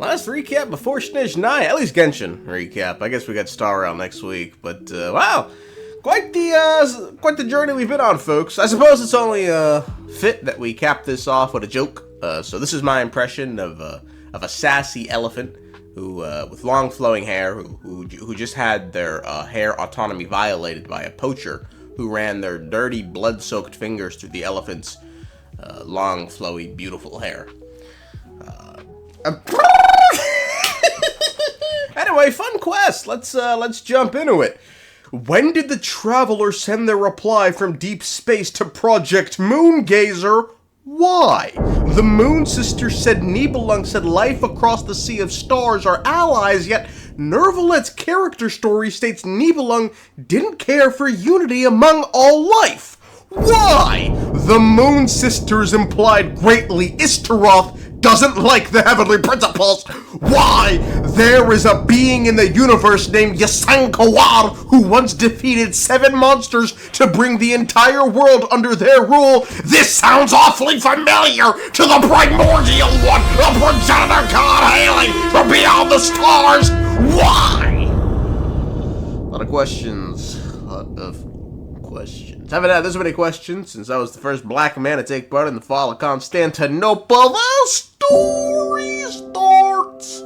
Last recap before Snezhnaya, at least Genshin recap. I guess we got Star Rail next week, but wow, quite the journey we've been on, folks. I suppose it's only fit that we cap this off with a joke. So this is my impression of a sassy elephant who with long flowing hair who just had their hair autonomy violated by a poacher who ran their dirty blood-soaked fingers through the elephant's long, flowy, beautiful hair. Anyway, fun quest. Let's jump into it. When did the travelers send their reply from deep space to Project Moongazer? Why? The Moon Sisters said Nibelung said life across the Sea of Stars are allies, yet Nervalet's character story states Nibelung didn't care for unity among all life. Why? The Moon Sisters implied greatly Istaroth doesn't like the heavenly principles. Why? There is a being in the universe named Yasankawar who once defeated 7 monsters to bring the entire world under their rule. This sounds awfully familiar to the primordial one, a progenitor god hailing from beyond the stars. Why? A lot of questions. Haven't had this many questions since I was the first black man to take part in the fall of Constantinople. The story starts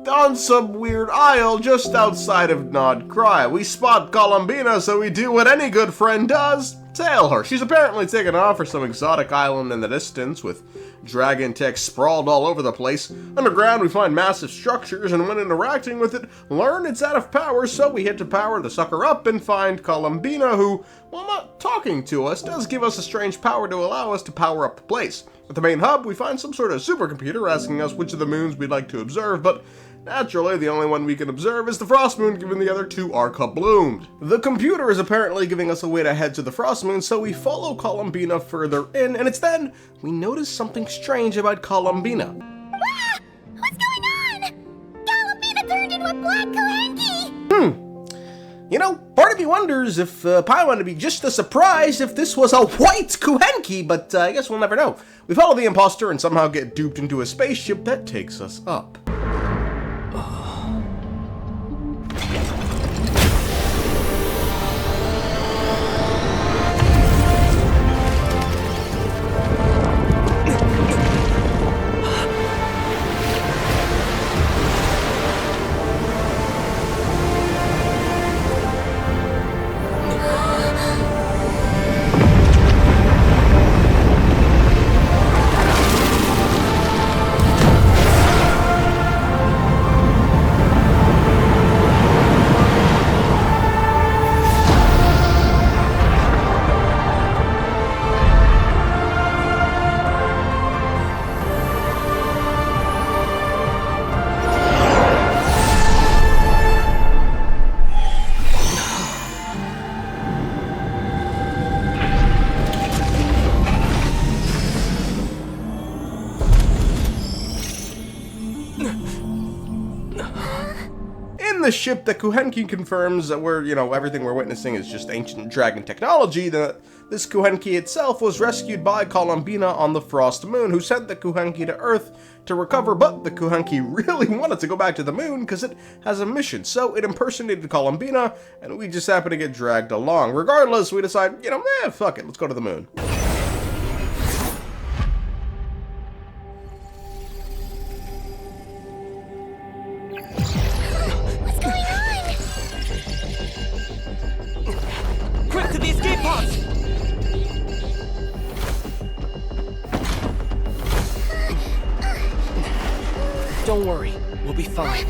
on some weird isle just outside of Nod Cry. We spot Columbina, so we do what any good friend does, tail her. She's apparently taken off for some exotic island in the distance with dragon tech sprawled all over the place. Underground we find massive structures, and when interacting with it, learn it's out of power, so we hit to power the sucker up and find Columbina, who, while not talking to us, does give us a strange power to allow us to power up the place. At the main hub, we find some sort of supercomputer asking us which of the moons we'd like to observe, but naturally, the only one we can observe is the Frost Moon, given the other 2 are kabloomed. The computer is apparently giving us a way to head to the Frost Moon, so we follow Columbina further in, and it's then we notice something strange about Columbina. Ah! What's going on? Columbina turned into a black Kohenki! You know, part of me wonders if Paimon would be just as surprised if this was a white Kohenki, but I guess we'll never know. We follow the imposter and somehow get duped into a spaceship that takes us up. The ship, the Kohenki confirms that everything we're witnessing is just ancient dragon technology. That this Kohenki itself was rescued by Columbina on the Frost Moon, who sent the Kohenki to Earth to recover, but the Kohenki really wanted to go back to the moon because it has a mission, so it impersonated Columbina, and we just happen to get dragged along. Regardless, we decide, fuck it, let's go to the moon. Don't worry, we'll be fine.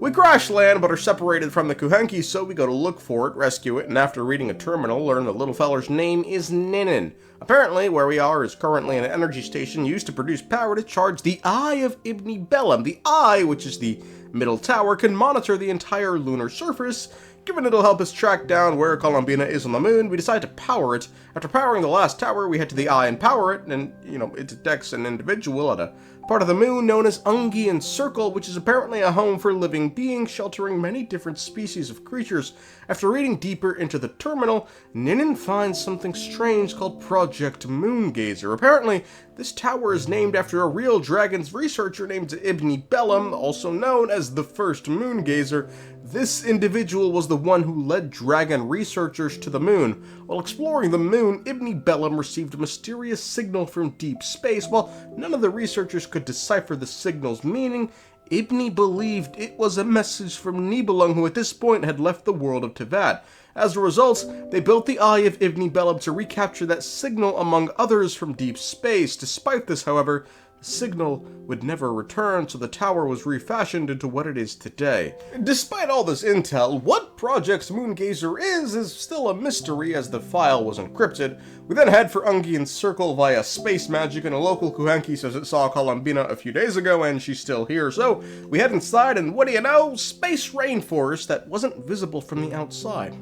We crash land, but are separated from the Kuhenki, so we go to look for it, rescue it, and after reading a terminal, learn the little feller's name is Ninin. Apparently, where we are is currently an energy station used to produce power to charge the Eye of Ibn Bellum. The Eye, which is the middle tower, can monitor the entire lunar surface. Given it'll help us track down where Columbina is on the moon, we decide to power it. After powering the last tower, we head to the Eye and power it, and, it detects an individual at a part of the moon known as Ungian Circle, which is apparently a home for living beings, sheltering many different species of creatures. After reading deeper into the terminal, Ninin finds something strange called Project Moongazer. Apparently, this tower is named after a real dragon's researcher named Ibn Bellum, also known as the first Moongazer. This individual was the one who led dragon researchers to the moon. While exploring the moon, Ibn Bellum received a mysterious signal from deep space. While none of the researchers could decipher the signal's meaning, Ibn believed it was a message from Nibelung, who at this point had left the world of Tevat. As a result, they built the Eye of Ibn Bellum to recapture that signal among others from deep space. Despite this, however, the signal would never return, so the tower was refashioned into what it is today. Despite all this intel, what Project Moongazer is still a mystery, as the file was encrypted. We then head for Ungian's Circle via space magic, and a local Kuhenki says it saw Columbina a few days ago and she's still here. So we head inside, and what do you know? Space rainforest that wasn't visible from the outside.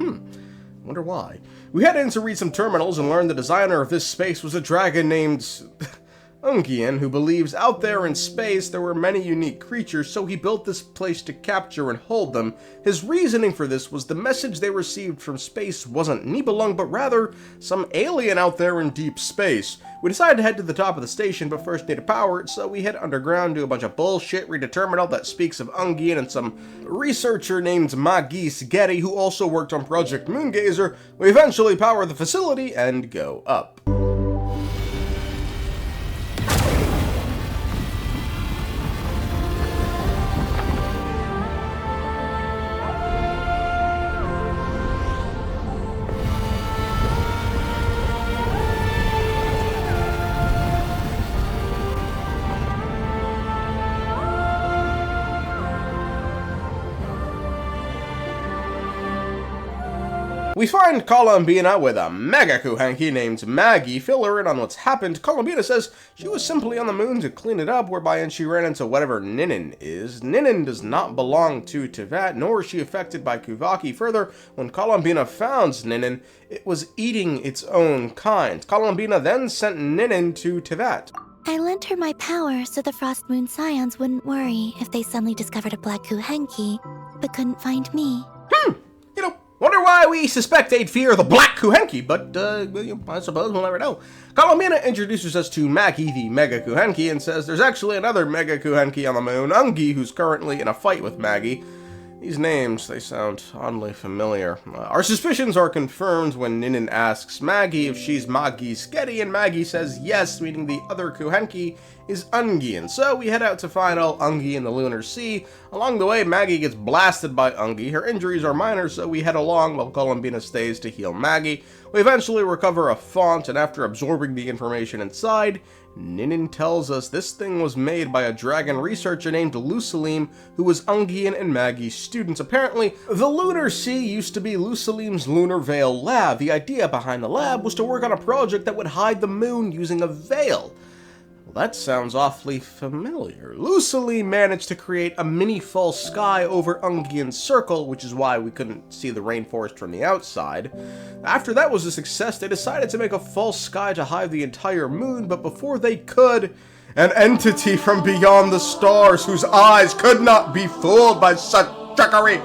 Wonder why. We head in to read some terminals and learn the designer of this space was a dragon named Ungian, who believes out there in space there were many unique creatures, so he built this place to capture and hold them. His reasoning for this was the message they received from space wasn't Nibelung, but rather some alien out there in deep space. We decided to head to the top of the station, but first need to power it, so we head underground, do a bunch of bullshit, read a terminal that speaks of Ungian and some researcher named Magis Getty, who also worked on Project Moongazer. We eventually power the facility and go up. We find Columbina with a mega Kuhenki named Maggie. Fill her in on what's happened. Columbina says she was simply on the moon to clean it up, whereby she ran into whatever Ninin is. Ninin does not belong to Tevat, nor is she affected by Kuvaki. Further, when Columbina found Ninin, it was eating its own kind. Columbina then sent Ninin to Tevat. I lent her my power so the Frost Moon Scions wouldn't worry if they suddenly discovered a black Kuhenki, but couldn't find me. Wonder why we suspect they'd fear the Black Kuhenki, but, I suppose we'll never know. Columbina introduces us to Maggie, the Mega Kuhenki, and says there's actually another Mega Kuhenki on the moon, Ungi, who's currently in a fight with Maggie. These names, they sound oddly familiar. Our suspicions are confirmed when Ninin asks Maggie if she's Maggie Sketty, and Maggie says yes, meaning the other Kuhenki is Ungian. So we head out to find old Ungi in the Lunar Sea. Along the way, Maggie gets blasted by Ungi. Her injuries are minor, so we head along while Columbina stays to heal Maggie. We eventually recover a font, and after absorbing the information inside, Ninin tells us this thing was made by a dragon researcher named Lusalim, who was Ungian and Maggie's students. Apparently, the Lunar Sea used to be Lusalim's Lunar Veil lab. The idea behind the lab was to work on a project that would hide the moon using a veil. Well, that sounds awfully familiar. Lusalim managed to create a mini false sky over Ungian's Circle, which is why we couldn't see the rainforest from the outside. After that was a success, they decided to make a false sky to hide the entire moon, but before they could, an entity from beyond the stars, whose eyes could not be fooled by such trickery,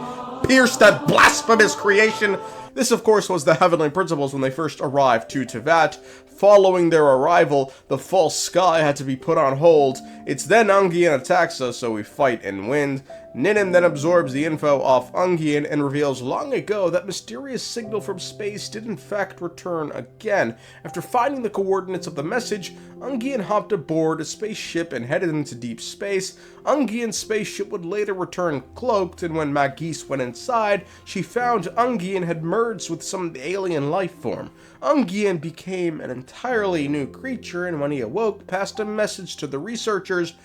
pierced that blasphemous creation. This, of course, was the Heavenly Principles when they first arrived to Tevat. Following their arrival, the false sky had to be put on hold. It's then Ungian attacks us, so we fight and win. Ninin then absorbs the info off Ungian and reveals long ago that mysterious signal from space did in fact return again. After finding the coordinates of the message, Ungian hopped aboard a spaceship and headed into deep space. Ungian's spaceship would later return cloaked, and when Magis went inside, she found Ungian had merged with some alien life form. Ungian became an entirely new creature, and when he awoke, passed a message to the researchers,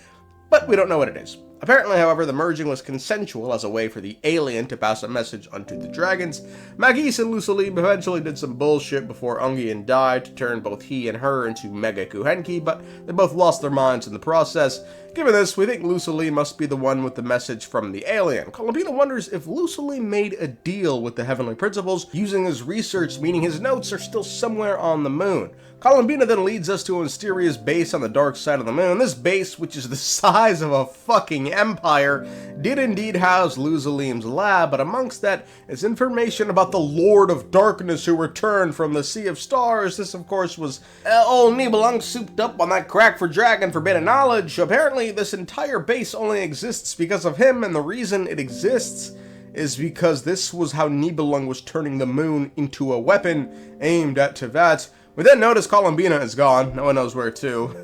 but we don't know what it is. Apparently, however, the merging was consensual as a way for the alien to pass a message onto the dragons. Magis and Lusalim eventually did some bullshit before Ungian died to turn both he and her into Mega Kuhenki, but they both lost their minds in the process. Given this, we think Lusalim must be the one with the message from the alien. Columbina wonders if Lusalim made a deal with the Heavenly Principles using his research, meaning his notes are still somewhere on the moon. Columbina then leads us to a mysterious base on the dark side of the moon. This base, which is the size of a fucking empire, did indeed house Lusalim's lab, but amongst that is information about the Lord of Darkness who returned from the Sea of Stars. This, of course, was old Nibelung souped up on that crack for dragon forbidden knowledge. Apparently, this entire base only exists because of him, and the reason it exists is because this was how Nibelung was turning the moon into a weapon aimed at Teyvat. We then notice Columbina is gone. No one knows where to.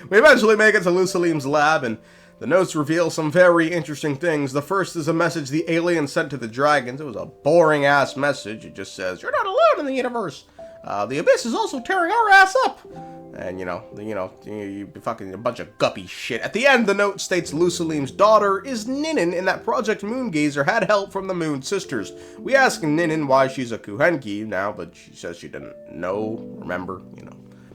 We eventually make it to Lusalim's lab, and the notes reveal some very interesting things. The first is a message the alien sent to the dragons. It was a boring-ass message. It just says, "You're not alone in the universe. The Abyss is also tearing our ass up." And, you fucking a bunch of guppy shit. At the end, the note states Lusalim's daughter is Ninin, and that Project Moongazer had help from the Moon Sisters. We ask Ninin why she's a Kuhenki now, but she says she didn't remember,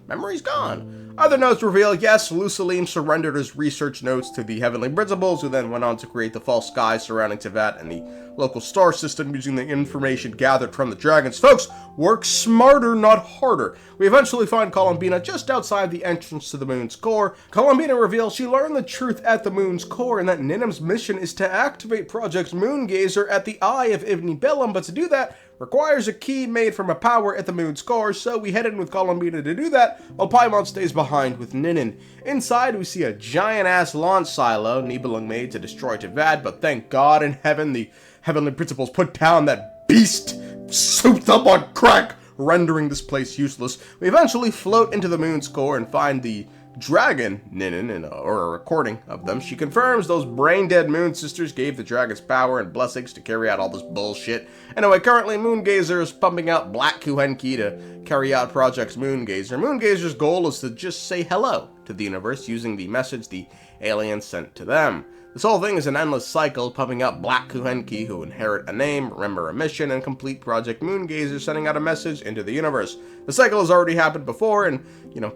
memory's gone. Other notes reveal, yes, Lusalim surrendered his research notes to the Heavenly Principles, who then went on to create the false sky surrounding Teyvat and the local star system using the information gathered from the dragons. Folks, work smarter, not harder. We eventually find Columbina just outside the entrance to the moon's core. Columbina reveals she learned the truth at the moon's core and that Ninim's mission is to activate Project Moongazer at the Eye of Ibn Bellum, but to do that requires a key made from a power at the moon's core, so we head in with Columbina to do that, while Paimon stays behind with Ninin. Inside, we see a giant-ass launch silo Nibelung made to destroy Teyvat, but thank God in heaven the Heavenly Principles put down that beast souped up on crack, rendering this place useless. We eventually float into the moon's core and find the dragon, Ninin, or a recording of them. She confirms those brain-dead Moon Sisters gave the dragons power and blessings to carry out all this bullshit. Anyway, currently Moongazer is pumping out Black Kuhenki to carry out Project Moongazer. Moongazer's goal is to just say hello to the universe using the message the aliens sent to them. This whole thing is an endless cycle, pumping out Black Kuhenki who inherit a name, remember a mission, and complete Project Moongazer, sending out a message into the universe. The cycle has already happened before, and,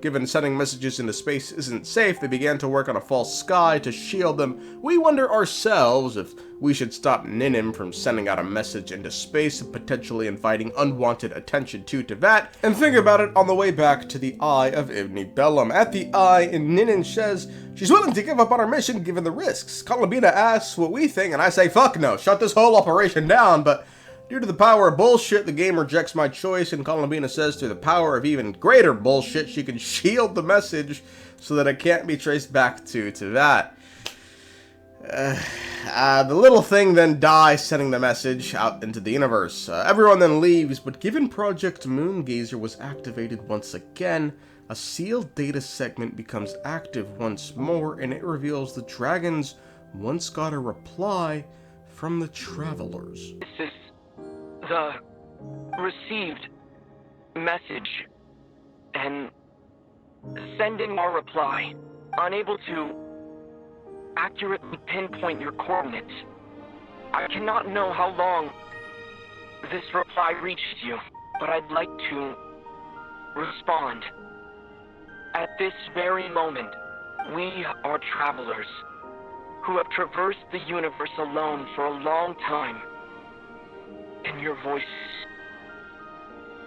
given sending messages into space isn't safe, they began to work on a false sky to shield them. We wonder ourselves if we should stop Ninim from sending out a message into space and potentially inviting unwanted attention to Teyvat, and think about it on the way back to the Eye of Ibn Bellum. At the Eye, Ninin says she's willing to give up on her mission given the risks. Columbina asks what we think, and I say fuck no, shut this whole operation down, but due to the power of bullshit, the game rejects my choice, and Columbina says through the power of even greater bullshit, she can shield the message so that it can't be traced back to Teyvat. The little thing then dies, sending the message out into the universe. Everyone then leaves, but given Project Moongazer was activated once again, a sealed data segment becomes active once more, and it reveals the dragons once got a reply from the travelers. This is the received message, and sending our reply, unable to accurately pinpoint your coordinates. I cannot know how long this reply reached you, but I'd like to respond. At this very moment, we are travelers who have traversed the universe alone for a long time. And your voice,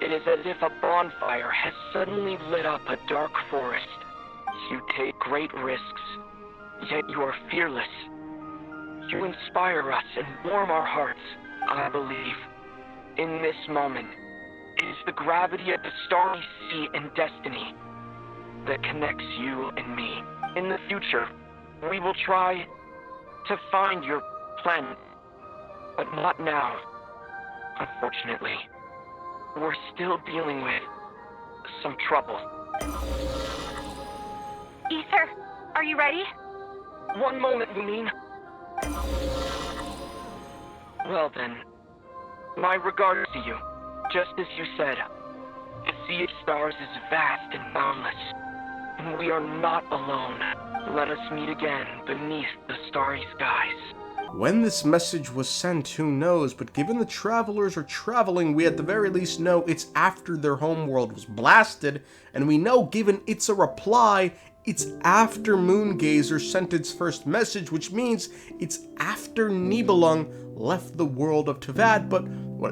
it is as if a bonfire has suddenly lit up a dark forest. You take great risks, yet you are fearless. You inspire us and warm our hearts. I believe, in this moment, it is the gravity of the starry sea and destiny that connects you and me. In the future, we will try to find your planet, but not now. Unfortunately, we're still dealing with some trouble. Ether, are you ready? One moment, you mean? Well then, my regards to you. Just as you said, the Sea of Stars is vast and boundless, and we are not alone. Let us meet again beneath the starry skies. When this message was sent, who knows, but given the travelers are traveling, we at the very least know it's after their homeworld was blasted, and we know, given it's a reply, it's after Moongazer sent its first message, which means it's after Nibelung left the world of Teyvat. But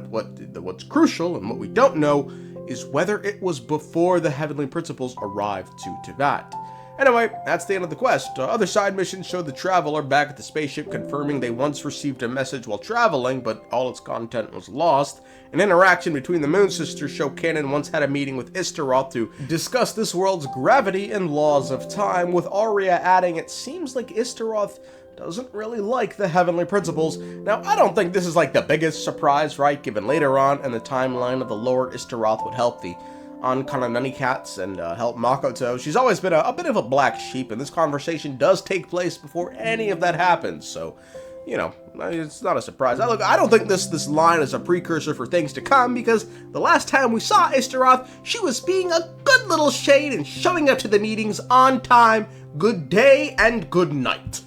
what's crucial, and what we don't know, is whether it was before the Heavenly Principles arrived to Teyvat. Anyway, that's the end of the quest. Other side missions show the traveler back at the spaceship confirming they once received a message while traveling, but all its content was lost. An interaction between the Moon Sisters show Canon once had a meeting with Istaroth to discuss this world's gravity and laws of time, with Arya adding it seems like Istaroth doesn't really like the Heavenly Principles. Now, I don't think this is like the biggest surprise, right, given later on in the timeline of the lore, Istaroth would help the Ankana Cats and help Makoto. She's always been a bit of a black sheep, and this conversation does take place before any of that happens, so, you know, it's not a surprise. Look, I don't think this line is a precursor for things to come, because the last time we saw Istaroth, she was being a good little shade and showing up to the meetings on time. Good day and good night.